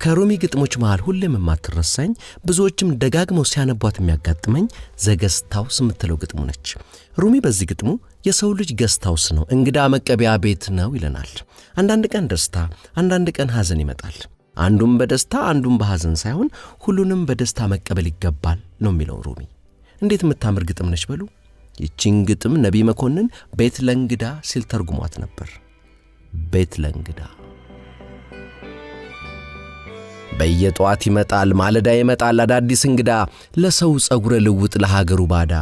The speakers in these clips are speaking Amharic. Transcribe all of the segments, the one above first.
ከሩሚ ግጥሞች መሃል ሁሌም የማትረሳኝ ብዙዎችም ደጋግመው ሲያነቧት የሚያጋጥመኝ ዘገስታውስ የምትለው ግጥሙ ነች። ሩሚ በዚህ ግጥሙ የሰው ልጅ ገስታውስ ነው፣ እንግዳ መቀበያ ቤት ነው ይለናል። አንዳንድ ቀን ደስታ፣ አንዳንድ ቀን ሐዘን ይመጣል። አንዱም በደስታ አንዱም በሐዘን ሳይሆን ሁሉንም በደስታ መቀበል ይገባል ነው የሚለው ሩሚ። እንዴት የምታምር ግጥም ነች በሉ። ይቺን ግጥም ነቢይ መኮንን ቤት ለእንግዳ ሲል ተርጉሟት ነበር። ቤት ለእንግዳ በየጧት ይመጣል ማለዳ ይመጣል አዳዲስ እንግዳ፣ ለሰው ጸጉረ ልውጥ ለሀገሩ ባዳ።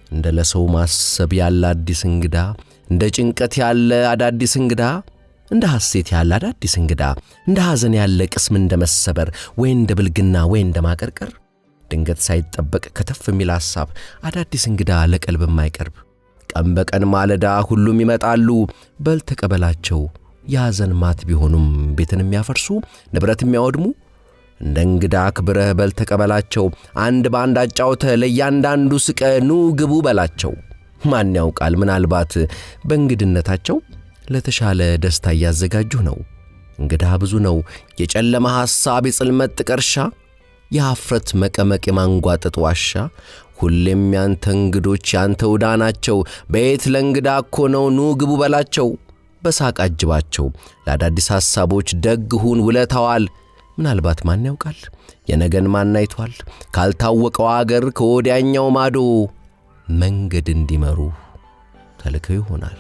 እንደ ለሰው ማሰብ ያለ አዲስ እንግዳ፣ እንደ ጭንቀት ያለ አዳዲስ እንግዳ፣ እንደ ሐሴት ያለ አዳዲስ እንግዳ፣ እንደ ሐዘን ያለ ቅስም እንደ መሰበር ወይ እንደ ብልግና ወይ እንደ ማቀርቀር፣ ድንገት ሳይጠበቅ ከተፍ የሚል ሐሳብ አዳዲስ እንግዳ ለቀልብ የማይቀርብ። ቀን በቀን ማለዳ ሁሉም ይመጣሉ፣ በል ተቀበላቸው። የሐዘን ማት ቢሆኑም ቤትን የሚያፈርሱ ንብረት የሚያወድሙ፣ እንደ እንግዳ አክብረህ በል ተቀበላቸው። አንድ በአንድ አጫውተህ ለእያንዳንዱ ስቀ ኑ ግቡ በላቸው። ማን ያውቃል ምናልባት በእንግድነታቸው ለተሻለ ደስታ እያዘጋጁህ ነው። እንግዳ ብዙ ነው የጨለማ ሐሳብ የጽልመት ጥቀርሻ፣ የሐፍረት መቀመቅ የማንጓጠጥ ዋሻ። ሁሌም ያንተ እንግዶች ያንተ ውዳ ናቸው። ቤት ለእንግዳ እኮ ነው ኑ ግቡ በላቸው። በሳቅ አጅባቸው ለአዳዲስ ሐሳቦች ደግ ሁን ውለታዋል። ምናልባት ማን ያውቃል የነገን ማን አይቷል። ካልታወቀው አገር ከወዲያኛው ማዶ መንገድ እንዲመሩ ተልከው ይሆናል።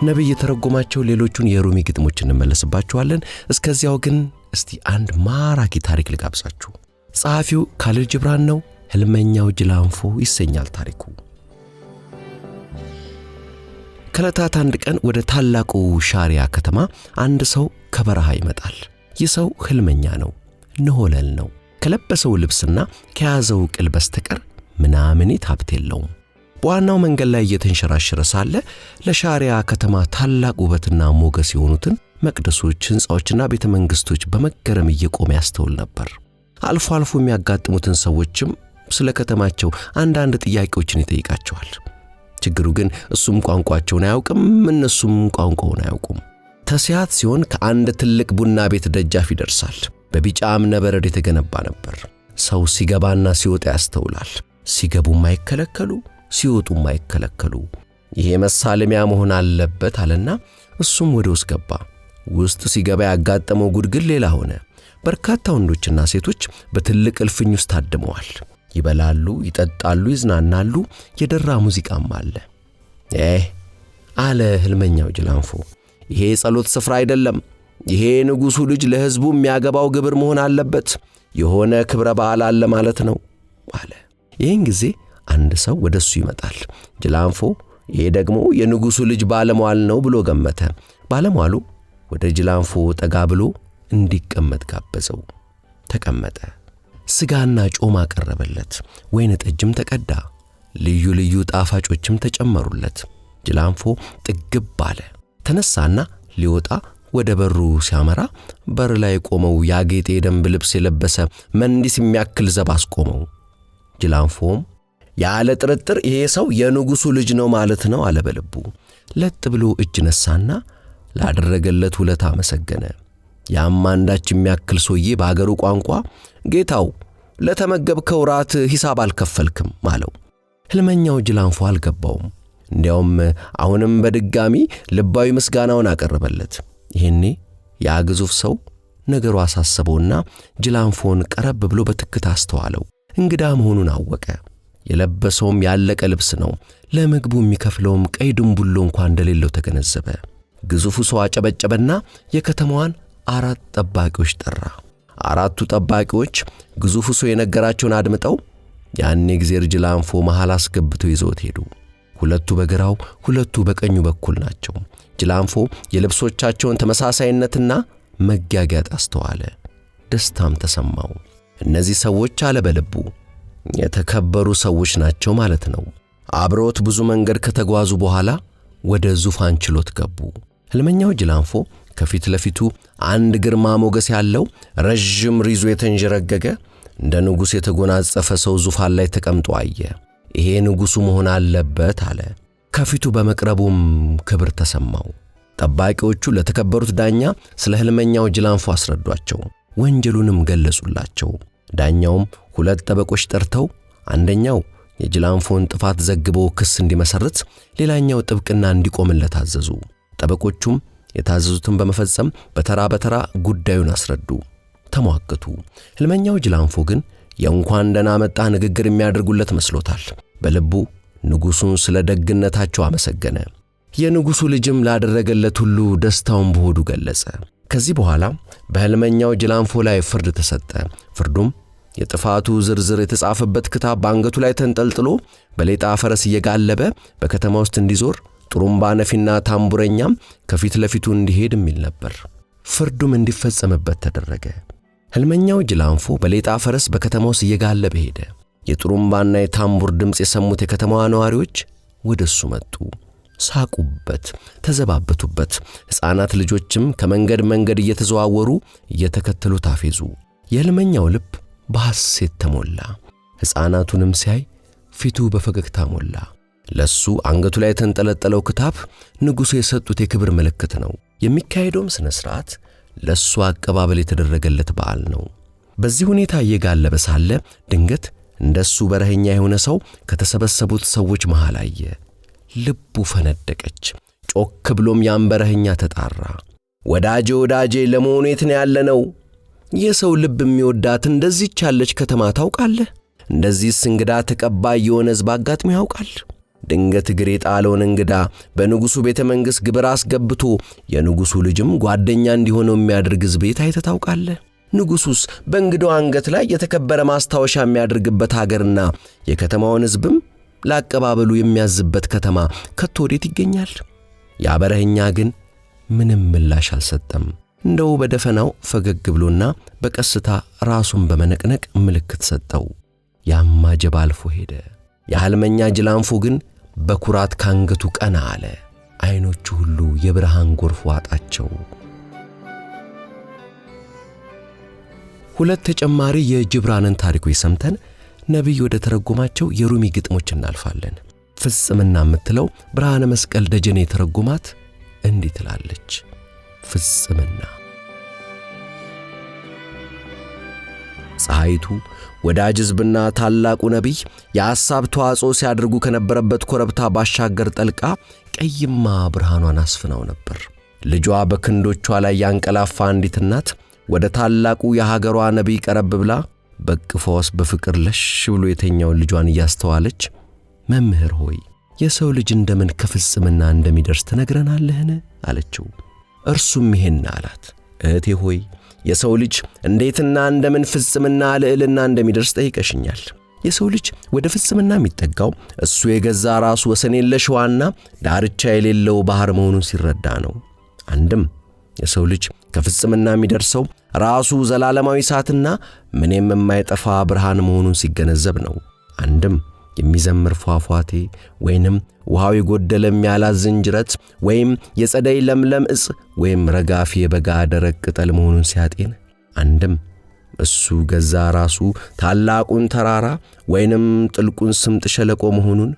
ነቢይ የተረጎማቸው ሌሎቹን የሩሚ ግጥሞች እንመለስባቸዋለን። እስከዚያው ግን እስቲ አንድ ማራኪ ታሪክ ልጋብዛችሁ። ጸሐፊው ካሊል ጅብራን ነው። ሕልመኛው ጅላንፎ ይሰኛል ታሪኩ። ከዕለታት አንድ ቀን ወደ ታላቁ ሻሪያ ከተማ አንድ ሰው ከበረሃ ይመጣል። ይህ ሰው ሕልመኛ ነው፣ ንሆለል ነው። ከለበሰው ልብስና ከያዘው ቅል በስተቀር ምናምኒት ሀብት የለውም። በዋናው መንገድ ላይ እየተንሸራሸረ ሳለ ለሻሪያ ከተማ ታላቅ ውበትና ሞገስ የሆኑትን መቅደሶች፣ ሕንጻዎችና ቤተ መንግሥቶች በመገረም እየቆመ ያስተውል ነበር። አልፎ አልፎ የሚያጋጥሙትን ሰዎችም ስለ ከተማቸው አንዳንድ ጥያቄዎችን ይጠይቃቸዋል። ችግሩ ግን እሱም ቋንቋቸውን አያውቅም፣ እነሱም ቋንቋውን አያውቁም። ተስያት ሲሆን ከአንድ ትልቅ ቡና ቤት ደጃፍ ይደርሳል። በቢጫ እብነበረድ የተገነባ ነበር። ሰው ሲገባና ሲወጣ ያስተውላል። ሲገቡም አይከለከሉ፣ ሲወጡም አይከለከሉ። ይሄ መሳለሚያ መሆን አለበት አለና እሱም ወደ ውስጥ ገባ። ውስጥ ሲገባ ያጋጠመው ጉድ ግን ሌላ ሆነ። በርካታ ወንዶችና ሴቶች በትልቅ እልፍኝ ውስጥ ታድመዋል። ይበላሉ፣ ይጠጣሉ፣ ይዝናናሉ። የደራ ሙዚቃም አለ። አለ ሕልመኛው ጅላንፎ፣ ይሄ የጸሎት ስፍራ አይደለም። ይሄ ንጉሡ ልጅ ለሕዝቡ የሚያገባው ግብር መሆን አለበት። የሆነ ክብረ በዓል አለ ማለት ነው አለ። ይህን ጊዜ አንድ ሰው ወደሱ ይመጣል። ጅላንፎ ይሄ ደግሞ የንጉሡ ልጅ ባለሟል ነው ብሎ ገመተ። ባለሟሉ ወደ ጅላንፎ ጠጋ ብሎ እንዲቀመጥ ጋበዘው። ተቀመጠ። ስጋና ጮማ ቀረበለት። ወይን ጠጅም ተቀዳ። ልዩ ልዩ ጣፋጮችም ተጨመሩለት። ጅላንፎ ጥግብ አለ። ተነሳና ሊወጣ ወደ በሩ ሲያመራ በር ላይ ቆመው ያጌጠ የደንብ ልብስ የለበሰ መንዲስ የሚያክል ዘብ አስቆመው። ጅላንፎም ያለ ጥርጥር ይሄ ሰው የንጉሡ ልጅ ነው ማለት ነው አለ በልቡ። ለጥ ብሎ እጅ ነሳና ላደረገለት ውለታ አመሰገነ። ያም አንዳች የሚያክል ሰውዬ በአገሩ ቋንቋ ጌታው ለተመገብከው ራት ሂሳብ አልከፈልክም አለው። ሕልመኛው ጅላንፎ አልገባውም። እንዲያውም አሁንም በድጋሚ ልባዊ ምስጋናውን አቀረበለት። ይሄኔ ያ ግዙፍ ሰው ነገሩ አሳሰበውና ጅላንፎን ቀረብ ብሎ በትክክል አስተዋለው። እንግዳ መሆኑን አወቀ። የለበሰውም ያለቀ ልብስ ነው። ለምግቡ የሚከፍለውም ቀይ ድንቡሎ እንኳን እንደሌለው ተገነዘበ። ግዙፉ ሰው አጨበጨበና የከተማዋን 4 ጠባቂዎች ጠራ። 4ቱ ጠባቂዎች ግዙፉ ሰው የነገራቸውን አድምጠው ያኔ እግዚአብሔር ጅላንፎ መሃል አስገብተው ይዘውት ሄዱ። 2ቱ በግራው 2ቱ በቀኙ በኩል ናቸው። ጅላንፎ የልብሶቻቸውን ተመሳሳይነትና መጋጋጥ አስተዋለ። ደስታም ተሰማው። እነዚህ ሰዎች አለ በልቡ የተከበሩ ሰዎች ናቸው ማለት ነው። አብሮት ብዙ መንገድ ከተጓዙ በኋላ ወደ ዙፋን ችሎት ገቡ። ሕልመኛው ጅላንፎ ከፊት ለፊቱ አንድ ግርማ ሞገስ ያለው ረጅም ሪዞ የተንጀረገገ እንደ ንጉሥ የተጎናጸፈ ሰው ዙፋን ላይ ተቀምጦ አየ። ይሄ ንጉሡ መሆን አለበት አለ። ከፊቱ በመቅረቡም ክብር ተሰማው። ጠባቂዎቹ ለተከበሩት ዳኛ ስለ ሕልመኛው ጅላንፎ አስረዷቸው፣ ወንጀሉንም ገለጹላቸው። ዳኛውም 2 ጠበቆች ጠርተው አንደኛው የጅላንፎን ጥፋት ዘግበው ክስ እንዲመሰርት፣ ሌላኛው ጥብቅና እንዲቆምለት አዘዙ። ጠበቆቹም የታዘዙትን በመፈጸም በተራ በተራ ጉዳዩን አስረዱ፣ ተሟገቱ። ሕልመኛው ጅላንፎ ግን የእንኳን ደህና መጣህ ንግግር የሚያደርጉለት መስሎታል። በልቡ ንጉሡን ስለ ደግነታቸው አመሰገነ። የንጉሡ ልጅም ላደረገለት ሁሉ ደስታውን በሆዱ ገለጸ። ከዚህ በኋላ በሕልመኛው ጅላንፎ ላይ ፍርድ ተሰጠ። ፍርዱም የጥፋቱ ዝርዝር የተጻፈበት ክታብ በአንገቱ ላይ ተንጠልጥሎ በሌጣ ፈረስ እየጋለበ በከተማ ውስጥ እንዲዞር፣ ጥሩምባ ነፊና ታምቡረኛም ከፊት ለፊቱ እንዲሄድ የሚል ነበር። ፍርዱም እንዲፈጸምበት ተደረገ። ሕልመኛው ጅላንፎ በሌጣ ፈረስ በከተማ ውስጥ እየጋለበ ሄደ። የጥሩምባና የታምቡር ድምፅ የሰሙት የከተማዋ ነዋሪዎች ወደሱ መጡ፣ ሳቁበት፣ ተዘባበቱበት። ሕፃናት ልጆችም ከመንገድ መንገድ እየተዘዋወሩ እየተከተሉት አፌዙ። የሕልመኛው ልብ በሐሴት ተሞላ። ሕፃናቱንም ሲያይ ፊቱ በፈገግታ ሞላ። ለሱ አንገቱ ላይ የተንጠለጠለው ክታብ ንጉሡ የሰጡት የክብር ምልክት ነው። የሚካሄደውም ሥነ ሥርዓት ለሱ አቀባበል የተደረገለት በዓል ነው። በዚህ ሁኔታ እየጋለበ ሳለ ድንገት እንደሱ በረኸኛ የሆነ ሰው ከተሰበሰቡት ሰዎች መሃል አየ። ልቡ ፈነደቀች። ጮክ ብሎም ያን በረኸኛ ተጣራ። ወዳጄ ወዳጄ፣ ለመሆኑ የት ነው ያለነው? የሰው ልብ የሚወዳት እንደዚህች ያለች ከተማ ታውቃለህ? እንደዚህስ እንግዳ ተቀባይ የሆነ ሕዝብ አጋጥሞ ያውቃል? ድንገት እግር የጣለውን እንግዳ በንጉሡ ቤተ መንግሥት ግብር አስገብቶ የንጉሡ ልጅም ጓደኛ እንዲሆነው የሚያደርግ ሕዝብ አይተህ ታውቃለህ? ንጉሡስ በእንግዳው አንገት ላይ የተከበረ ማስታወሻ የሚያደርግበት ሀገርና የከተማውን ሕዝብም ለአቀባበሉ የሚያዝበት ከተማ ከቶ ወዴት ይገኛል? ያ በረኸኛ ግን ምንም ምላሽ አልሰጠም። እንደው በደፈናው ፈገግ ብሎና በቀስታ ራሱን በመነቅነቅ ምልክት ሰጠው። ያማ ጀባ አልፎ ሄደ። የሕልመኛ ጅላንፎ ግን በኩራት ካንገቱ ቀና አለ። ዓይኖቹ ሁሉ የብርሃን ጎርፍ ዋጣቸው። 2 ተጨማሪ የጅብራንን ታሪኮች ሰምተን ነቢይ ወደ ተረጎማቸው የሩሚ ግጥሞች እናልፋለን። ፍጽምና የምትለው ብርሃነ መስቀል ደጀኔ የተረጎማት እንዲህ ትላለች። ፍጽምና ፀሐይቱ ወዳጅ ሕዝብና ታላቁ ነቢይ የሐሳብ ተዋጽኦ ሲያደርጉ ከነበረበት ኮረብታ ባሻገር ጠልቃ ቀይማ ብርሃኗን አስፍናው ነበር። ልጇ በክንዶቿ ላይ ያንቀላፋ አንዲት እናት ወደ ታላቁ የሀገሯ ነቢይ ቀረብ ብላ በቅፏስ በፍቅር ለሽ ብሎ የተኛውን ልጇን እያስተዋለች መምህር ሆይ የሰው ልጅ እንደምን ከፍጽምና እንደሚደርስ ትነግረናለህን? አለችው። እርሱም ይሄን አላት፣ እህቴ ሆይ የሰው ልጅ እንዴትና እንደምን ፍጽምና ልዕልና እንደሚደርስ ጠይቀሽኛል። የሰው ልጅ ወደ ፍጽምና የሚጠጋው እሱ የገዛ ራሱ ወሰን የለሽ ውሃና ዳርቻ የሌለው ባህር መሆኑን ሲረዳ ነው። አንድም የሰው ልጅ ከፍጽምና የሚደርሰው ራሱ ዘላለማዊ እሳትና ምንም የማይጠፋ ብርሃን መሆኑን ሲገነዘብ ነው። አንድም የሚዘምር ፏፏቴ ወይንም ውሃው የጎደለ የሚያላዝን ጅረት ወይም የጸደይ ለምለም ዕፅ ወይም ረጋፊ የበጋ ደረቅ ቅጠል መሆኑን ሲያጤን፣ አንድም እሱ ገዛ ራሱ ታላቁን ተራራ ወይንም ጥልቁን ስምጥ ሸለቆ መሆኑን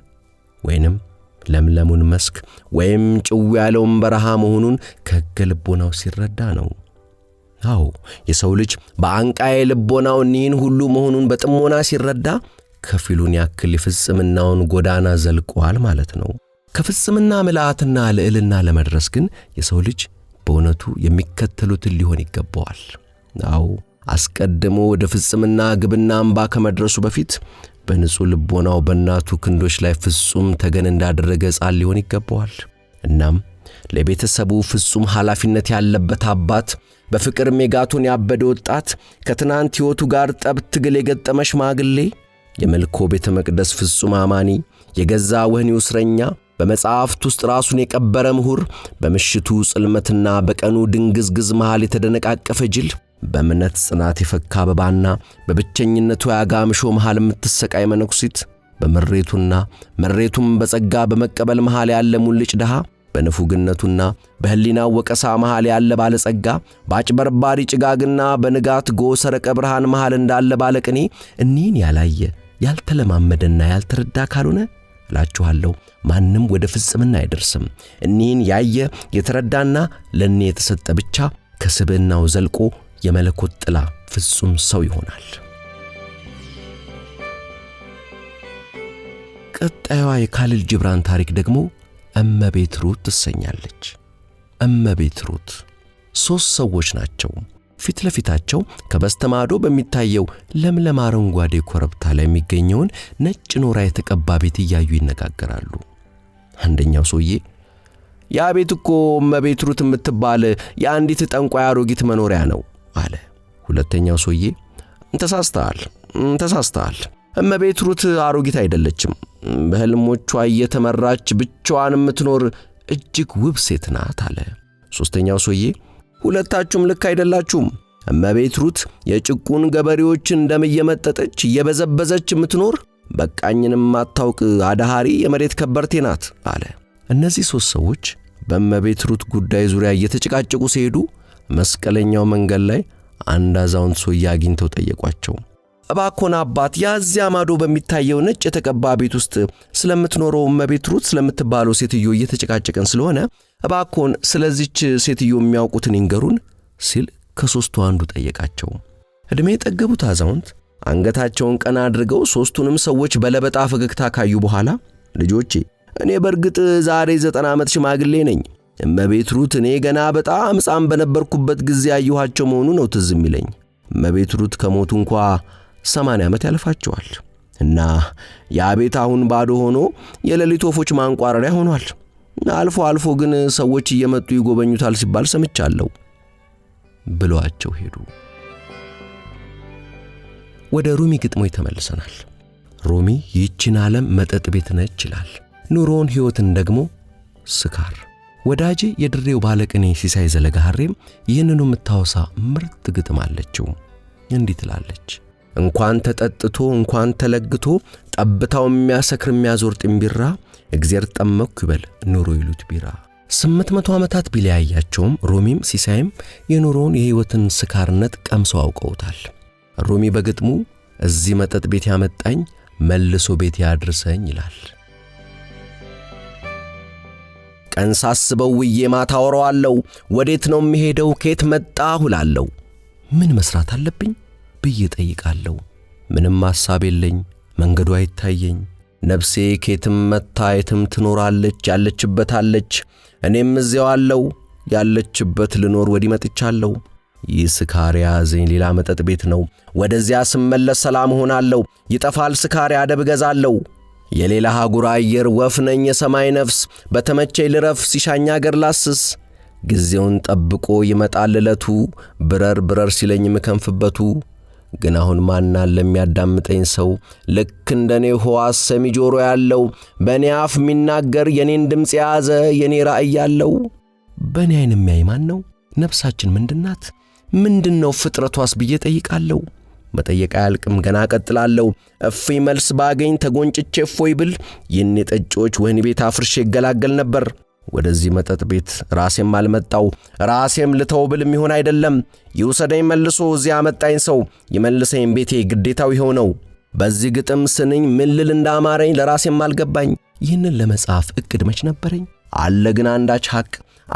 ወይንም ለምለሙን መስክ ወይም ጭው ያለውን በረሃ መሆኑን ከሕገ ልቦናው ሲረዳ ነው። አዎ የሰው ልጅ በአንቃዬ ልቦናው እኒህን ሁሉ መሆኑን በጥሞና ሲረዳ ከፊሉን ያክል የፍጽምናውን ጎዳና ዘልቋል ማለት ነው። ከፍጽምና ምልአትና ልዕልና ለመድረስ ግን የሰው ልጅ በእውነቱ የሚከተሉትን ሊሆን ይገባዋል። አዎ አስቀድሞ ወደ ፍጽምና ግብና አምባ ከመድረሱ በፊት በንጹሕ ልቦናው በእናቱ ክንዶች ላይ ፍጹም ተገን እንዳደረገ ሕፃን ሊሆን ይገባዋል። እናም ለቤተሰቡ ፍጹም ኃላፊነት ያለበት አባት፣ በፍቅር ሜጋቶን ያበደ ወጣት፣ ከትናንት ሕይወቱ ጋር ጠብ ትግል የገጠመ ሽማግሌ፣ የመልኮ ቤተ መቅደስ ፍጹም አማኒ፣ የገዛ ወህኒው እስረኛ፣ በመጽሐፍት ውስጥ ራሱን የቀበረ ምሁር፣ በምሽቱ ጽልመትና በቀኑ ድንግዝግዝ መሃል የተደነቃቀፈ ጅል፣ በእምነት ጽናት የፈካ አበባና በብቸኝነቱ ያጋምሾ መሃል የምትሰቃይ መነኩሲት፣ በመሬቱና መሬቱም በጸጋ በመቀበል መሃል ያለ ሙልጭ ድሃ፣ በንፉግነቱና በህሊናው ወቀሳ መሃል ያለ ባለጸጋ፣ በአጭበርባሪ ጭጋግና በንጋት ጎህ ሰረቀ ብርሃን መሃል እንዳለ ባለቅኔ፣ እኒህን ያላየ ያልተለማመደና ያልተረዳ ካልሆነ እላችኋለሁ ማንም ወደ ፍጽምና አይደርስም። እኒህን ያየ የተረዳና ለእኔ የተሰጠ ብቻ ከስብዕናው ዘልቆ የመለኮት ጥላ ፍጹም ሰው ይሆናል። ቀጣዩዋ የካሊል ጂብራን ታሪክ ደግሞ እመቤት ሩት ትሰኛለች። እመቤት ሩት 3 ሰዎች ናቸው። ፊት ለፊታቸው ከበስተማዶ በሚታየው ለምለም አረንጓዴ ኮረብታ ላይ የሚገኘውን ነጭ ኖራ የተቀባ ቤት እያዩ ይነጋገራሉ። አንደኛው ሰውዬ ያ ቤት እኮ እመቤት ሩት የምትባል የአንዲት ጠንቋይ አሮጊት መኖሪያ ነው አለ። ሁለተኛው ሰውዬ ተሳስተሃል፣ እመቤት ሩት አሮጊት አይደለችም፣ በህልሞቿ እየተመራች ብቻዋን የምትኖር እጅግ ውብ ሴት ናት አለ። ሶስተኛው ሰውዬ ሁለታችሁም ልክ አይደላችሁም፣ እመቤት ሩት የጭቁን ገበሬዎችን ደም እየመጠጠች እየበዘበዘች የምትኖር በቃኝንም ማታውቅ አዳሃሪ የመሬት ከበርቴ ናት አለ። እነዚህ 3 ሰዎች በእመቤት ሩት ጉዳይ ዙሪያ እየተጨቃጨቁ ሲሄዱ መስቀለኛው መንገድ ላይ አንድ አዛውንት ሰውዬ አግኝተው ጠየቋቸው። እባክዎን አባት ያዚያ ማዶ በሚታየው ነጭ የተቀባ ቤት ውስጥ ስለምትኖረው እመቤት ሩት ስለምትባለው ሴትዮ እየተጨቃጨቀን ስለሆነ እባክዎን ስለዚች ሴትዮ የሚያውቁትን ይንገሩን ሲል ከ3ቱ አንዱ ጠየቃቸው። ዕድሜ የጠገቡት አዛውንት አንገታቸውን ቀና አድርገው 3ቱንም ሰዎች በለበጣ ፈገግታ ካዩ በኋላ ልጆቼ እኔ በርግጥ ዛሬ 90 ዓመት ሽማግሌ ነኝ። እመቤት ሩት እኔ ገና በጣም ሕፃን በነበርኩበት ጊዜ ያየኋቸው መሆኑ ነው ትዝ የሚለኝ። እመቤት ሩት ከሞቱ እንኳ 80 ዓመት ያልፋቸዋል እና ያ ቤት አሁን ባዶ ሆኖ የሌሊት ወፎች ማንቋረሪያ ሆኗል። አልፎ አልፎ ግን ሰዎች እየመጡ ይጎበኙታል ሲባል ሰምቻለሁ ብለዋቸው ሄዱ። ወደ ሩሚ ግጥሞች ተመልሰናል። ሩሚ ይህችን ዓለም መጠጥ ቤት ነች ይላል። ኑሮን ሕይወትን ደግሞ ስካር። ወዳጄ የድሬው ባለቅኔ ሲሳይ ዘለጋሃሬም ይህንኑ የምታወሳ ምርጥ ግጥም አለችው። እንዲህ ትላለች። እንኳን ተጠጥቶ እንኳን ተለግቶ ጠብታው የሚያሰክር የሚያዞር ጥምቢራ እግዚአብሔር ጠመኩ ይበል ኑሮ ይሉት ቢራ። 800 ዓመታት ቢለያያቸውም ሩሚም ሲሳይም የኑሮን የሕይወትን ስካርነት ቀምሰው አውቀውታል። ሩሚ በግጥሙ እዚህ መጠጥ ቤት ያመጣኝ መልሶ ቤት ያድርሰኝ ይላል። ቀን ሳስበው ውዬ ማታ አወራዋለሁ፣ ወዴት ነው የምሄደው ከየት መጣሁ እላለሁ። ምን መስራት አለብኝ ብዬ ጠይቃለሁ። ምንም ሐሳብ የለኝ መንገዱ አይታየኝ። ነፍሴ ከየትም መታ የትም ትኖራለች ያለችበት አለች። እኔም እዚያው አለው ያለችበት ልኖር ወዲህ መጥቻለሁ። ይህ ስካር ያዘኝ ሌላ መጠጥ ቤት ነው። ወደዚያ ስመለስ ሰላም ሆናለሁ። ይጠፋል ስካር አደብ ገዛለሁ። የሌላ ሀገር አየር ወፍ ነኝ የሰማይ ነፍስ በተመቸኝ ልረፍ ሲሻኛ አገር ላስስ። ጊዜውን ጠብቆ ይመጣል ዕለቱ ብረር ሲለኝ ምከንፍበቱ። ግን አሁን ማን አለ የሚያዳምጠኝ ሰው ልክ እንደኔ ሕዋስ ሰሚ ጆሮ ያለው በኔ አፍ የሚናገር የኔን ድምፅ የያዘ የኔ ራእይ ያለው። በኔ አይን የሚያይ ማን ነው? ነፍሳችን ምንድናት? ምንድነው ፍጥረቷስ ብዬ ጠይቃለሁ። መጠየቅ አያልቅም ገና ቀጥላለሁ። እፍይ መልስ ባገኝ ተጎንጭቼ እፎይ ብል የኔ ጠጪዎች ወህኒ ቤት አፍርሼ ይገላገል ነበር። ወደዚህ መጠጥ ቤት ራሴም አልመጣው ራሴም ልተው ብል የሚሆን አይደለም። ይውሰደኝ መልሶ እዚያ አመጣኝ ሰው ይመልሰኝ ቤቴ ግዴታው ይኸው ነው። በዚህ ግጥም ስንኝ ምን ልል እንዳማረኝ ለራሴም አልገባኝ። ይህንን ለመጻፍ እቅድ መች ነበረኝ? አለ ግን አንዳች ሐቅ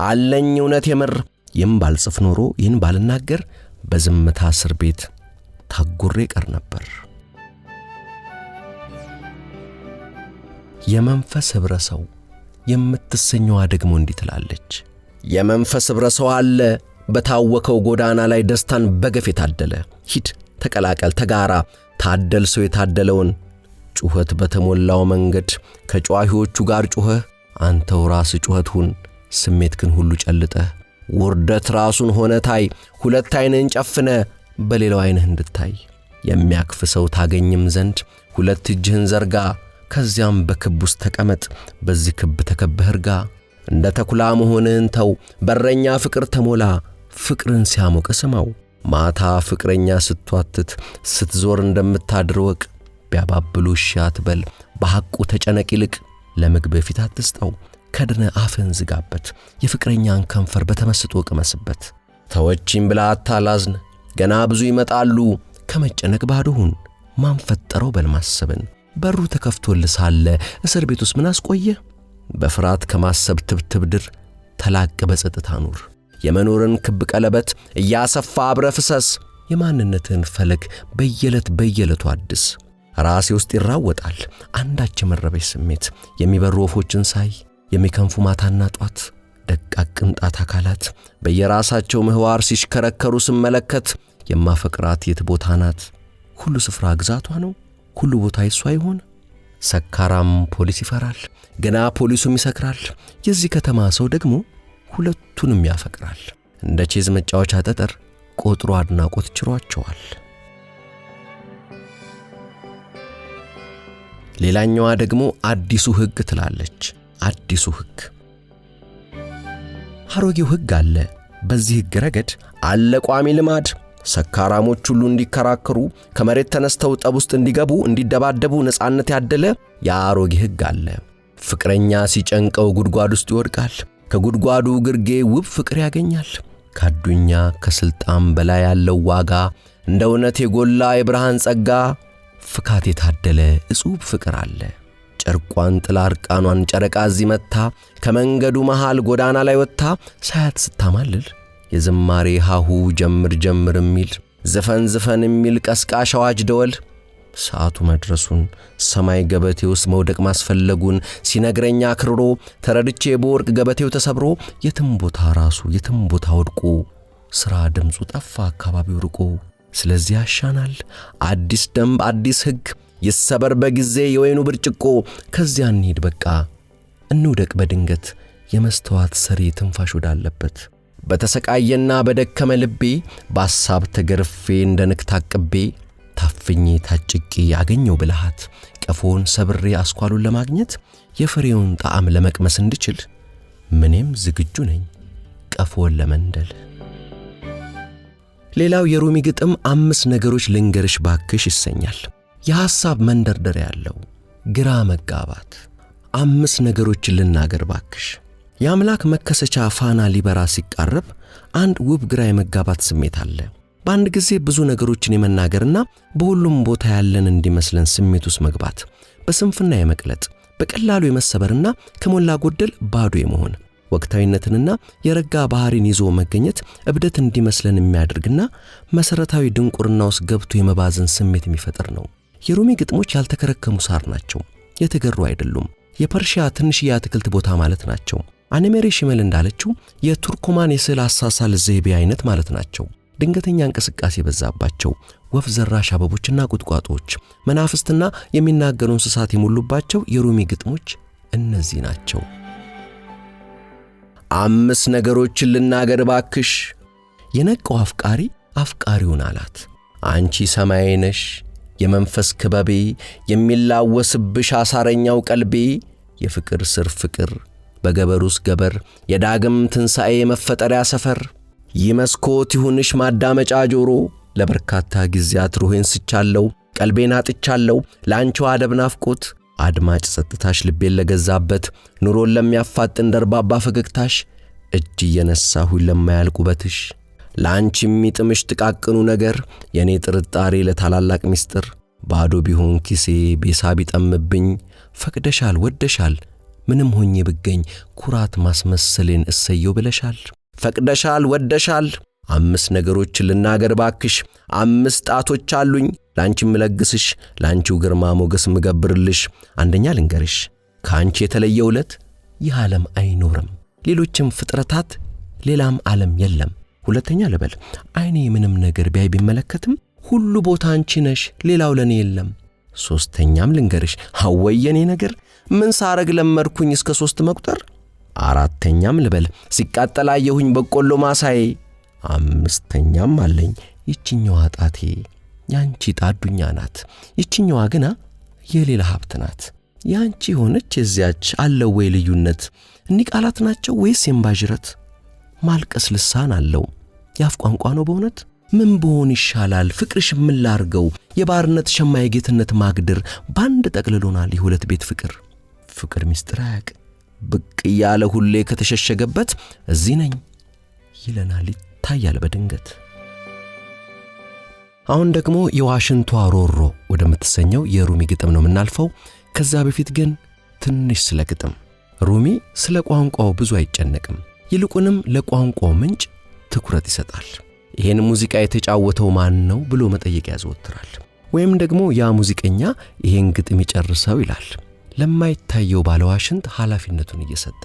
አለኝ እውነት የምር። ይህም ባልጽፍ ኖሮ ይህን ባልናገር በዝምታ እስር ቤት ታጉሬ ቀር ነበር። የመንፈስ ኅብረ ሰው የምትሰኘዋ ደግሞ እንዲህ ትላለች። የመንፈስ ኅብረ ሰው አለ በታወከው ጎዳና ላይ ደስታን በገፍ የታደለ። ሂድ ተቀላቀል ተጋራ ታደል ሰው የታደለውን። ጩኸት በተሞላው መንገድ ከጨዋሂዎቹ ጋር ጩኸህ አንተው ራስ ጩኸት ሁን። ስሜት ግን ሁሉ ጨልጠህ ውርደት ራሱን ሆነ ታይ። ሁለት ዓይንህን ጨፍነ በሌላው ዓይንህ እንድታይ። የሚያክፍ ሰው ታገኝም ዘንድ ሁለት እጅህን ዘርጋ። ከዚያም በክብ ውስጥ ተቀመጥ በዚህ ክብ ተከበህ እርጋ። እንደ ተኩላ መሆንህን ተው በረኛ ፍቅር ተሞላ። ፍቅርን ሲያሞቅ ስማው ማታ ፍቅረኛ ስትዋትት ስትዞር እንደምታድር ወቅ። ቢያባብሉ እሺ አትበል በሐቁ ተጨነቅ ይልቅ። ለምግብ ፊት አትስጠው ከድነ አፍህን ዝጋበት። የፍቅረኛን ከንፈር በተመስጦ ቅመስበት። ተወችኝ ብላ አታላዝን ገና ብዙ ይመጣሉ። ከመጨነቅ ባዶ ሁን ማን ፈጠረው በል ማሰብን። በሩ ተከፍቶልህ ሳለ እስር ቤት ውስጥ ምን አስቆየ? በፍርሃት ከማሰብ ትብትብ ድር ተላቀ በጸጥታ ኑር። የመኖርን ክብ ቀለበት እያሰፋ አብረ ፍሰስ። የማንነትን ፈለግ በየዕለቱ አድስ። ራሴ ውስጥ ይራወጣል አንዳች የመረበሽ ስሜት። የሚበሩ ወፎችን ሳይ፣ የሚከንፉ ማታና ጧት ደቃቅ ቅንጣት አካላት በየራሳቸው ምህዋር ሲሽከረከሩ ስመለከት፣ የማፈቅራት የት ቦታ ናት? ሁሉ ስፍራ ግዛቷ ነው? ሁሉ ቦታ የሷ ይሆን? ሰካራም ፖሊስ ይፈራል፣ ገና ፖሊሱም ይሰክራል። የዚህ ከተማ ሰው ደግሞ ሁለቱንም ያፈቅራል። እንደ ቼዝ መጫወቻ ጠጠር ቆጥሮ አድናቆት ችሯቸዋል። ሌላኛዋ ደግሞ አዲሱ ሕግ ትላለች። አዲሱ ሕግ አሮጌው ሕግ አለ። በዚህ ሕግ ረገድ አለ ቋሚ ልማድ። ሰካራሞች ሁሉ እንዲከራከሩ፣ ከመሬት ተነስተው ጠብ ውስጥ እንዲገቡ፣ እንዲደባደቡ ነፃነት ያደለ የአሮጌ ሕግ አለ። ፍቅረኛ ሲጨንቀው ጉድጓድ ውስጥ ይወድቃል። ከጉድጓዱ ግርጌ ውብ ፍቅር ያገኛል። ካዱኛ ከስልጣን በላይ ያለው ዋጋ እንደ እውነት የጎላ የብርሃን ጸጋ ፍካት የታደለ እጹብ ፍቅር አለ። ጨርቋን ጥላ እርቃኗን ጨረቃ እዚህ መታ ከመንገዱ መሃል ጎዳና ላይ ወጥታ ሳያት ስታማልል የዝማሬ ሃሁ ጀምር ጀምር የሚል ዘፈን የሚል ቀስቃሽ አዋጅ ደወል ሰዓቱ መድረሱን ሰማይ ገበቴ ውስጥ መውደቅ ማስፈለጉን ሲነግረኛ ክርሮ ተረድቼ በወርቅ ገበቴው ተሰብሮ የትም ቦታ ራሱ የትም ቦታ ወድቆ ስራ ድምፁ ጠፋ አካባቢው ርቆ። ስለዚህ ያሻናል አዲስ ደንብ አዲስ ሕግ ይሰበር በጊዜ የወይኑ ብርጭቆ። ከዚያ እንሂድ በቃ እንውደቅ በድንገት የመስተዋት ሰሪ ትንፋሽ ወዳለበት። በተሰቃየና በደከመ ልቤ በሐሳብ ተገርፌ እንደ ንክ ታቅቤ ታፍኜ ታጭቄ ያገኘው ብልሃት ቀፎን ሰብሬ አስኳሉን ለማግኘት የፍሬውን ጣዕም ለመቅመስ እንድችል ምንም ዝግጁ ነኝ ቀፎን ለመንደል። ሌላው የሩሚ ግጥም 5 ነገሮች ልንገርሽ ባክሽ ይሰኛል። የሐሳብ መንደርደሪያ ያለው ግራ መጋባት። 5 ነገሮችን ልናገር ባክሽ። የአምላክ መከሰቻ ፋና ሊበራ ሲቃረብ አንድ ውብ ግራ የመጋባት ስሜት አለ። በአንድ ጊዜ ብዙ ነገሮችን የመናገርና በሁሉም ቦታ ያለን እንዲመስለን ስሜት ውስጥ መግባት፣ በስንፍና የመቅለጥ፣ በቀላሉ የመሰበርና ከሞላ ጎደል ባዶ የመሆን፣ ወቅታዊነትንና የረጋ ባህሪን ይዞ መገኘት እብደት እንዲመስለን የሚያደርግና መሰረታዊ ድንቁርና ውስጥ ገብቶ የመባዘን ስሜት የሚፈጥር ነው። የሩሚ ግጥሞች ያልተከረከሙ ሳር ናቸው፣ የተገሩ አይደሉም። የፐርሺያ ትንሽዬ አትክልት ቦታ ማለት ናቸው። አኔሜሪ ሽመል እንዳለችው የቱርኮማን የስዕል አሳሳል ዘይቤ አይነት ማለት ናቸው። ድንገተኛ እንቅስቃሴ በዛባቸው ወፍ ዘራሽ አበቦችና ቁጥቋጦዎች፣ መናፍስትና የሚናገሩ እንስሳት የሞሉባቸው የሩሚ ግጥሞች እነዚህ ናቸው። 5 ነገሮችን ልናገር ባክሽ። የነቃው አፍቃሪ አፍቃሪውን አላት፣ አንቺ ሰማይ ነሽ የመንፈስ ክበቤ፣ የሚላወስብሽ አሳረኛው ቀልቤ። የፍቅር ስር ፍቅር በገበሩስ ገበር፣ የዳግም ትንሣኤ መፈጠሪያ ሰፈር። ይመስኮት ይሁንሽ ማዳመጫ ጆሮ፣ ለበርካታ ጊዜያት ሩሄን ስቻለው ቀልቤን አጥቻለው። ላንቺው አደብ ናፍቆት አድማጭ ጸጥታሽ ልቤን ለገዛበት፣ ኑሮን ለሚያፋጥን ደርባባ ፈገግታሽ፣ እጅ እየነሳሁኝ ለማያልቁበትሽ። ላንቺ የሚጥምሽ ጥቃቅኑ ነገር የኔ ጥርጣሬ ለታላላቅ ሚስጥር። ባዶ ቢሆን ኪሴ ቤሳ ቢጠምብኝ፣ ፈቅደሻል ወደሻል ምንም ሆኜ ብገኝ፣ ኩራት ማስመሰሌን እሰየው ብለሻል። ፈቅደሻል ወደሻል 5 ነገሮችን ልናገር ባክሽ። 5 ጣቶች አሉኝ ላንቺ ምለግስሽ፣ ላንቺው ግርማ ሞገስ ምገብርልሽ። አንደኛ ልንገርሽ ካንቺ የተለየ ውለት ይህ ዓለም አይኖርም፣ ሌሎችም ፍጥረታት ሌላም ዓለም የለም። ሁለተኛ ልበል አይኔ ምንም ነገር ቢያይ ቢመለከትም ሁሉ ቦታ አንቺ ነሽ፣ ሌላው ለኔ የለም። ሶስተኛም ልንገርሽ ሐወየኔ ነገር ምን ሳረግ ለመርኩኝ እስከ 3 መቁጠር። አራተኛም ልበል ሲቃጠል አየሁኝ በቆሎ ማሳዬ። አምስተኛም አለኝ ይችኛዋ ጣቴ ያንቺ ጣዱኛ ናት፣ ይችኛዋ ግና የሌላ ሀብት ናት። ያንቺ ሆነች የዚያች አለው ወይ ልዩነት? እኒህ ቃላት ናቸው ወይስ የምባጅረት? ማልቀስ ልሳን አለው ያፍ ቋንቋ ነው በእውነት? ምን ብሆን ይሻላል ፍቅርሽ ምን ላርገው? የባርነት ሸማይ ጌትነት ማግደር ባንድ ጠቅልሎናል የሁለት ቤት ፍቅር። ፍቅር ሚስጥር አያቅ ብቅ ያለ ሁሌ ከተሸሸገበት እዚህ ነኝ ይለናል ይታያል በድንገት። አሁን ደግሞ የዋሽንቷ ሮሮ ወደምትሰኘው የሩሚ ግጥም ነው የምናልፈው። ከዛ በፊት ግን ትንሽ ስለ ግጥም። ሩሚ ስለ ቋንቋው ብዙ አይጨነቅም። ይልቁንም ለቋንቋው ምንጭ ትኩረት ይሰጣል። ይሄን ሙዚቃ የተጫወተው ማን ነው ብሎ መጠየቅ ያዘወትራል። ወይም ደግሞ ያ ሙዚቀኛ ይሄን ግጥም ይጨርሰው ይላል። ለማይታየው ባለዋሽንት ኃላፊነቱን እየሰጠ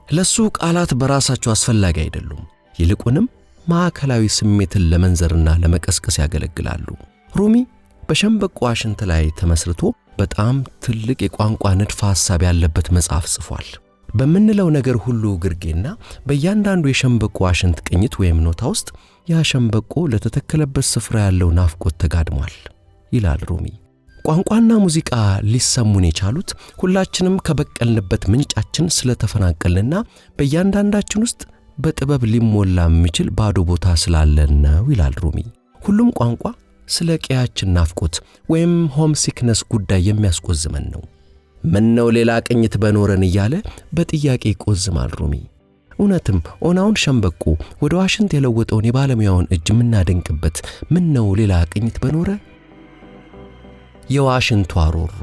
ለሱ ቃላት በራሳቸው አስፈላጊ አይደሉም። ይልቁንም ማዕከላዊ ስሜትን ለመንዘርና ለመቀስቀስ ያገለግላሉ። ሩሚ በሸምበቆ ዋሽንት ላይ ተመስርቶ በጣም ትልቅ የቋንቋ ንድፈ ሐሳብ ያለበት መጽሐፍ ጽፏል። በምንለው ነገር ሁሉ ግርጌና በእያንዳንዱ የሸምበቆ ዋሽንት ቅኝት ወይም ኖታ ውስጥ ያ ሸምበቆ ለተተከለበት ስፍራ ያለው ናፍቆት ተጋድሟል ይላል ሩሚ። ቋንቋና ሙዚቃ ሊሰሙን የቻሉት ሁላችንም ከበቀልንበት ምንጫችን ስለተፈናቀልንና በእያንዳንዳችን ውስጥ በጥበብ ሊሞላ የሚችል ባዶ ቦታ ስላለን ነው ይላል ሩሚ። ሁሉም ቋንቋ ስለ ቀያችን ናፍቆት ወይም ሆም ሲክነስ ጉዳይ የሚያስቆዝመን ነው። ምን ነው ሌላ ቅኝት በኖረን እያለ በጥያቄ ይቆዝማል ሩሚ። እውነትም ኦናውን ሸምበቆ ወደ ዋሽንት የለወጠውን የባለሙያውን እጅ የምናደንቅበት ምን ነው ሌላ ቅኝት በኖረ። የዋሽንቷ ሮሮ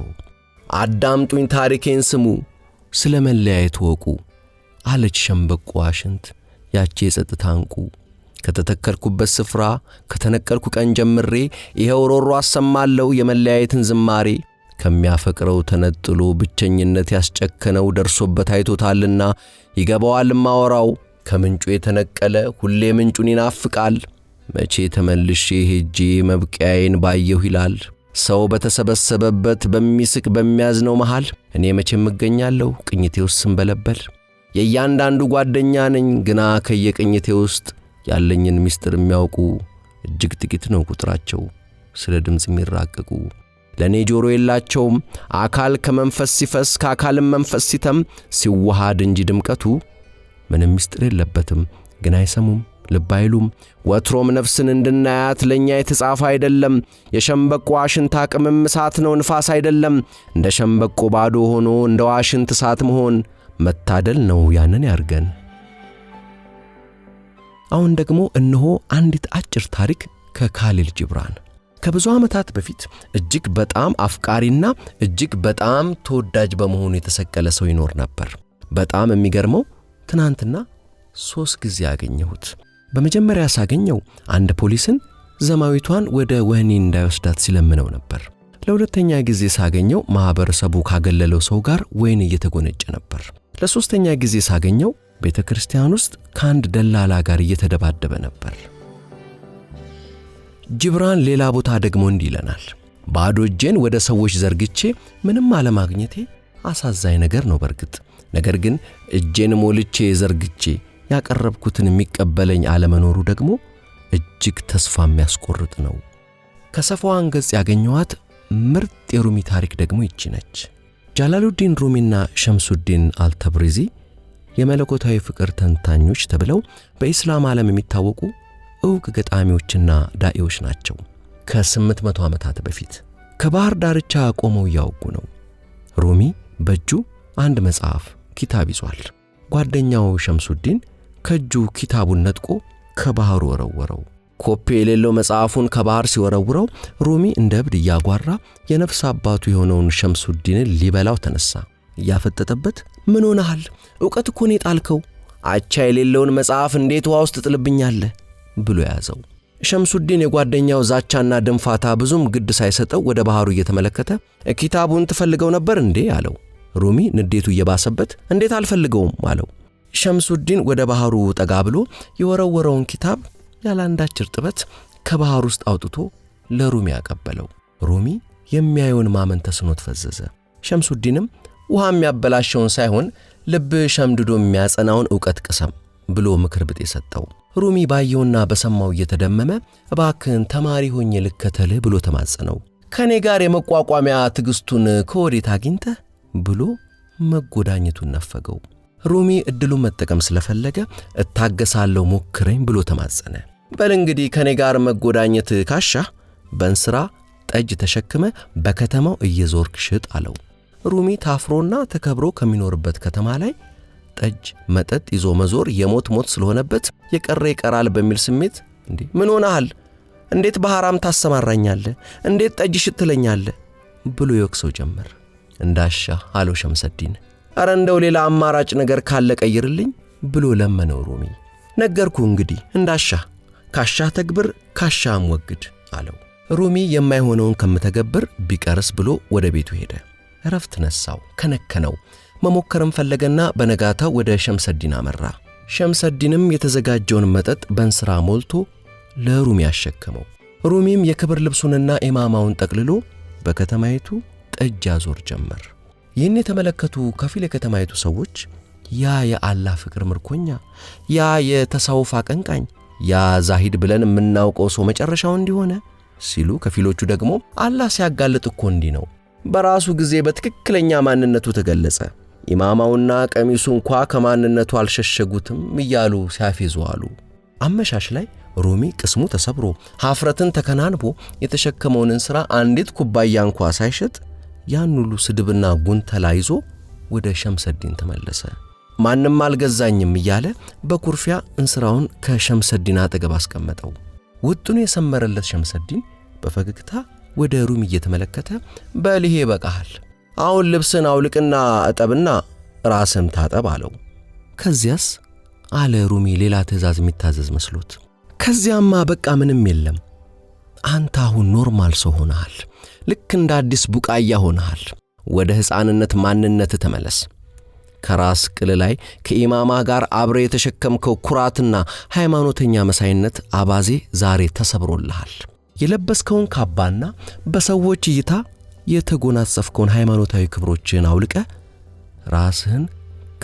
አዳምጡኝ ታሪኬን ስሙ ስለ መለያየት ወቁ አለች ሸምበቆ ዋሽንት ያቺ የጸጥታ እንቁ። ከተተከልኩበት ስፍራ ከተነቀልኩ ቀን ጀምሬ ይሄው ሮሮ አሰማለሁ የመለያየትን ዝማሬ። ከሚያፈቅረው ተነጥሎ ብቸኝነት ያስጨከነው ደርሶበት አይቶታልና ይገባዋል ማወራው። ከምንጩ የተነቀለ ሁሌ ምንጩን ይናፍቃል። መቼ ተመልሼ ሄጄ መብቂያዬን ባየሁ ይላል። ሰው በተሰበሰበበት በሚስቅ በሚያዝነው መሃል እኔ መቼም እገኛለሁ ቅኝቴ ውስጥ ስንበለበል። የእያንዳንዱ ጓደኛ ነኝ ግና ከየቅኝቴ ውስጥ ያለኝን ምስጢር የሚያውቁ እጅግ ጥቂት ነው ቁጥራቸው። ስለ ድምፅ የሚራቀቁ ለኔ ጆሮ የላቸውም። አካል ከመንፈስ ሲፈስ ከአካልም መንፈስ ሲተም ሲዋሃድ እንጂ ድምቀቱ ምንም ምስጢር የለበትም። ግን አይሰሙም ልብ አይሉም። ወትሮም ነፍስን እንድናያት ለኛ የተጻፈ አይደለም። የሸምበቆ ዋሽንት አቅምም እሳት ነው ንፋስ አይደለም። እንደ ሸምበቆ ባዶ ሆኖ እንደ ዋሽንት እሳት መሆን መታደል ነው ያንን ያርገን። አሁን ደግሞ እነሆ አንዲት አጭር ታሪክ ከካሊል ጂብራን። ከብዙ ዓመታት በፊት እጅግ በጣም አፍቃሪና እጅግ በጣም ተወዳጅ በመሆኑ የተሰቀለ ሰው ይኖር ነበር። በጣም የሚገርመው ትናንትና 3 ጊዜ አገኘሁት። በመጀመሪያ ሳገኘው አንድ ፖሊስን ዘማዊቷን ወደ ወህኒ እንዳይወስዳት ሲለምነው ነበር። ለሁለተኛ ጊዜ ሳገኘው ማህበረሰቡ ካገለለው ሰው ጋር ወይን እየተጎነጨ ነበር። ለሶስተኛ ጊዜ ሳገኘው ቤተክርስቲያን ውስጥ ከአንድ ደላላ ጋር እየተደባደበ ነበር። ጂብራን ሌላ ቦታ ደግሞ እንዲህ ይለናል። ባዶ እጄን ወደ ሰዎች ዘርግቼ ምንም አለማግኘቴ አሳዛኝ ነገር ነው በርግጥ። ነገር ግን እጄን ሞልቼ ዘርግቼ ያቀረብኩትን የሚቀበለኝ አለመኖሩ ደግሞ እጅግ ተስፋ የሚያስቆርጥ ነው። ከሰፋው አንገጽ ያገኘዋት ምርጥ የሩሚ ታሪክ ደግሞ ይቺ ነች። ጃላሉዲን ሩሚና ሸምሱዲን አልተብሪዚ የመለኮታዊ ፍቅር ተንታኞች ተብለው በእስላም ዓለም የሚታወቁ ዕውቅ ገጣሚዎችና ዳኢዎች ናቸው። ከ800 ዓመታት በፊት ከባህር ዳርቻ ቆመው ያወጉ ነው። ሩሚ በእጁ አንድ መጽሐፍ ኪታብ ይዟል። ጓደኛው ሸምሱዲን ከእጁ ኪታቡን ነጥቆ ከባህሩ ወረወረው። ኮፒ የሌለው መጽሐፉን ከባህር ሲወረውረው ሩሚ እንደ እብድ እያጓራ የነፍስ አባቱ የሆነውን ሸምሱዲንን ሊበላው ተነሳ። እያፈጠጠበት ምን ሆነሃል? ዕውቀት እኮ ነው የጣልከው። አቻ የሌለውን መጽሐፍ እንዴት ውሃ ውስጥ ጥልብኛለህ ብሎ ያዘው። ሸምሱዲን የጓደኛው ዛቻና ድንፋታ ብዙም ግድ ሳይሰጠው ወደ ባህሩ እየተመለከተ ኪታቡን ትፈልገው ነበር እንዴ አለው። ሩሚ ንዴቱ እየባሰበት እንዴት አልፈልገውም አለው። ሸምሱዲን ወደ ባህሩ ጠጋ ብሎ የወረወረውን ኪታብ ያላንዳች እርጥበት ከባህር ውስጥ አውጥቶ ለሩሚ ያቀበለው። ሩሚ የሚያየውን ማመን ተስኖት ፈዘዘ። ሸምሱዲንም ውሃ የሚያበላሸውን ሳይሆን ልብ ሸምድዶ የሚያጸናውን ዕውቀት ቅሰም ብሎ ምክር ብጤ ሰጠው። ሩሚ ባየውና በሰማው እየተደመመ እባክህን ተማሪ ሆኜ ልከተልህ ብሎ ተማጸነው። ከኔ ጋር የመቋቋሚያ ትግስቱን ከወዴት አግኝተህ ብሎ መጎዳኘቱን ነፈገው። ሩሚ እድሉን መጠቀም ስለፈለገ እታገሳለሁ ሞክረኝ ብሎ ተማጸነ። በል እንግዲህ ከኔ ጋር መጎዳኘት ካሻህ በእንስራ ጠጅ ተሸክመ በከተማው እየዞርክ ሽጥ አለው። ሩሚ ታፍሮና ተከብሮ ከሚኖርበት ከተማ ላይ ጠጅ መጠጥ ይዞ መዞር የሞት ሞት ስለሆነበት የቀረ ይቀራል በሚል ስሜት እንዴ ምን ሆነሃል? እንዴት በሐራም ታሰማራኛለህ? እንዴት ጠጅ ሽትለኛለህ? ብሎ ይወቅሰው ጀመር። እንዳሻ አለው ሸምሰዲን። አረ እንደው ሌላ አማራጭ ነገር ካለ ቀይርልኝ ብሎ ለመነው ሩሚ። ነገርኩ እንግዲህ እንዳሻ፣ ካሻ ተግብር ካሻም ወግድ አለው። ሩሚ የማይሆነውን ከምተገብር ቢቀርስ ብሎ ወደ ቤቱ ሄደ። እረፍት ነሳው፣ ከነከነው። መሞከርም ፈለገና በነጋታው ወደ ሸምሰዲን አመራ። ሸምሰዲንም የተዘጋጀውን መጠጥ በእንስራ ሞልቶ ለሩሚ አሸከመው። ሩሚም የክብር ልብሱንና ኢማማውን ጠቅልሎ በከተማይቱ ጠጅ ያዞር ጀመር። ይህን የተመለከቱ ከፊል የከተማይቱ ሰዎች ያ የአላህ ፍቅር ምርኮኛ፣ ያ የተሳውፍ አቀንቃኝ፣ ያ ዛሂድ ብለን የምናውቀው ሰው መጨረሻው እንዲሆነ ሲሉ፣ ከፊሎቹ ደግሞ አላህ ሲያጋልጥ እኮ እንዲህ ነው፣ በራሱ ጊዜ በትክክለኛ ማንነቱ ተገለጸ፣ ኢማማውና ቀሚሱ እንኳ ከማንነቱ አልሸሸጉትም እያሉ ሲያፌዙ አሉ። አመሻሽ ላይ ሩሚ ቅስሙ ተሰብሮ ሀፍረትን ተከናንቦ የተሸከመውን እንስራ አንዲት ኩባያ እንኳ ሳይሸጥ ያን ሁሉ ስድብና ጉንተላ ይዞ ወደ ሸምሰዲን ተመለሰ። ማንም አልገዛኝም እያለ በኩርፊያ እንስራውን ከሸምሰዲን አጠገብ አስቀመጠው። ውጥኑ የሰመረለት ሸምሰዲን በፈገግታ ወደ ሩሚ እየተመለከተ በልሄ በቃሃል፣ አሁን ልብስን አውልቅና እጠብና ራስም ታጠብ አለው። ከዚያስ አለ ሩሚ ሌላ ትእዛዝ የሚታዘዝ መስሎት። ከዚያማ በቃ ምንም የለም፣ አንተ አሁን ኖርማል ሰው ሆነሃል፣ ልክ እንደ አዲስ ቡቃያ ሆነሃል። ወደ ሕፃንነት ማንነት ተመለስ። ከራስ ቅል ላይ ከኢማማ ጋር አብረ የተሸከምከው ኩራትና ሃይማኖተኛ መሳይነት አባዜ ዛሬ ተሰብሮልሃል። የለበስከውን ካባና በሰዎች እይታ የተጎናጸፍከውን ሃይማኖታዊ ክብሮችን አውልቀ ራስህን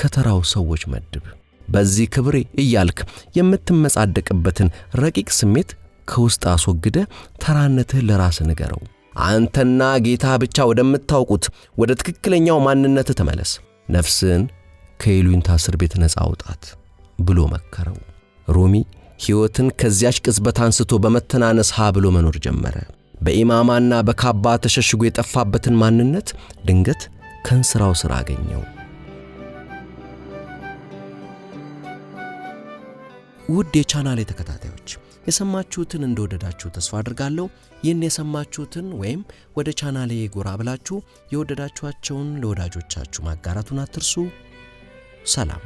ከተራው ሰዎች መድብ። በዚህ ክብሬ እያልክ የምትመጻደቅበትን ረቂቅ ስሜት ከውስጥ አስወግደ ተራነትህን ለራስህ ንገረው። አንተና ጌታ ብቻ ወደምታውቁት ወደ ትክክለኛው ማንነት ተመለስ። ነፍስን ከይሉኝታ እስር ቤት ነፃ አውጣት ብሎ መከረው። ሩሚ ሕይወትን ከዚያች ቅጽበት አንስቶ በመተናነስ ብሎ መኖር ጀመረ። በኢማማና በካባ ተሸሽጎ የጠፋበትን ማንነት ድንገት ከንስራው ስራ አገኘው። ውድ የቻናሌ ተከታታዮች የሰማችሁትን እንደወደዳችሁ ተስፋ አድርጋለሁ። ይህን የሰማችሁትን ወይም ወደ ቻናሌ ጎራ ብላችሁ የወደዳችኋቸውን ለወዳጆቻችሁ ማጋራቱን አትርሱ። ሰላም።